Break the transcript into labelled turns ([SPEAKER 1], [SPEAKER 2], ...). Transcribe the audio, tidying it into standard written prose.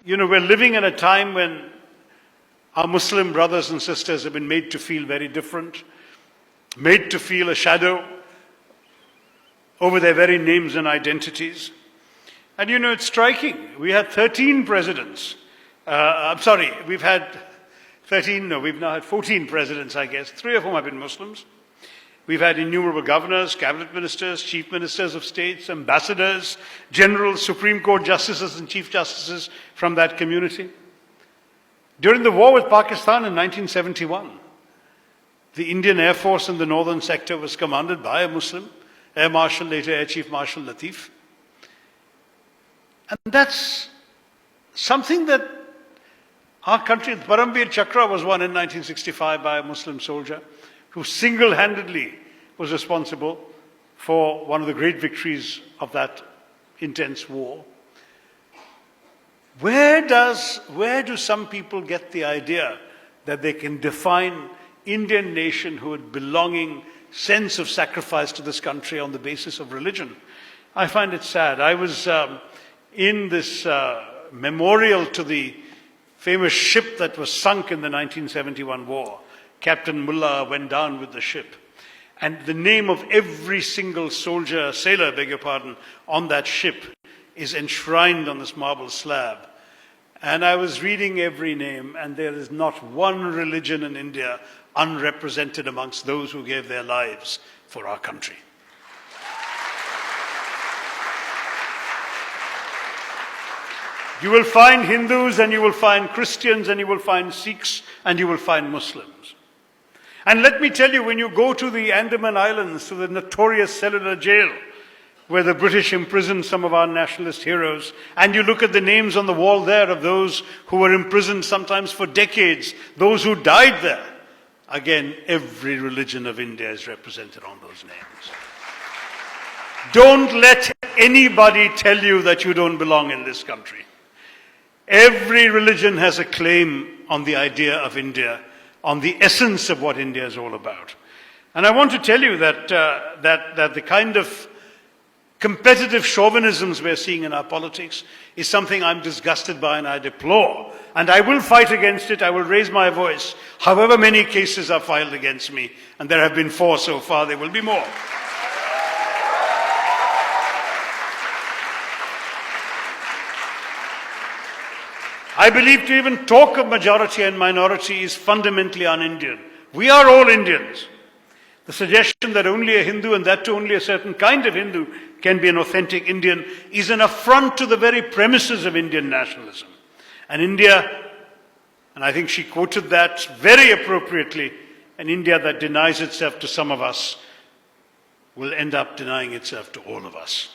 [SPEAKER 1] we're living in a time when our Muslim brothers and sisters have been made to feel very different, made to feel a shadow over their very names and identities. And it's striking. We had 13 presidents. We've had 13, no, we've now had 14 presidents, I guess, 3 of whom have been Muslims. We've had innumerable governors, cabinet ministers, chief ministers of states, ambassadors, generals, Supreme Court justices and chief justices from that community. During the war with Pakistan in 1971, the Indian Air Force in the northern sector was commanded by a Muslim, Air Marshal, later Air Chief Marshal Latif. And that's something that our country, Parambir Chakra was won in 1965 by a Muslim soldier who single-handedly was responsible for one of the great victories of that intense war. Where do some people get the idea that they can define Indian nationhood, belonging, sense of sacrifice to this country on the basis of religion? I find it sad. I was in this memorial to the famous ship that was sunk in the 1971 war. Captain Mullah went down with the ship. And the name of every single sailor, on that ship is enshrined on this marble slab. And I was reading every name, and there is not one religion in India unrepresented amongst those who gave their lives for our country. You will find Hindus, and you will find Christians, and you will find Sikhs, and you will find Muslims. And let me tell you, when you go to the Andaman Islands, to the notorious cellular jail, where the British imprisoned some of our nationalist heroes, and you look at the names on the wall there of those who were imprisoned sometimes for decades, those who died there, again, every religion of India is represented on those names. Don't let anybody tell you that you don't belong in this country. Every religion has a claim on the idea of India, on the essence of what India is all about. And I want to tell you that the kind of competitive chauvinisms we're seeing in our politics is something I'm disgusted by and I deplore. And I will fight against it. I will raise my voice. However many cases are filed against me, and there have been 4 so far, there will be more. I believe to even talk of majority and minority is fundamentally un-Indian. We are all Indians. The suggestion that only a Hindu, and that too only a certain kind of Hindu, can be an authentic Indian is an affront to the very premises of Indian nationalism. And India, and I think she quoted that very appropriately, an India that denies itself to some of us will end up denying itself to all of us.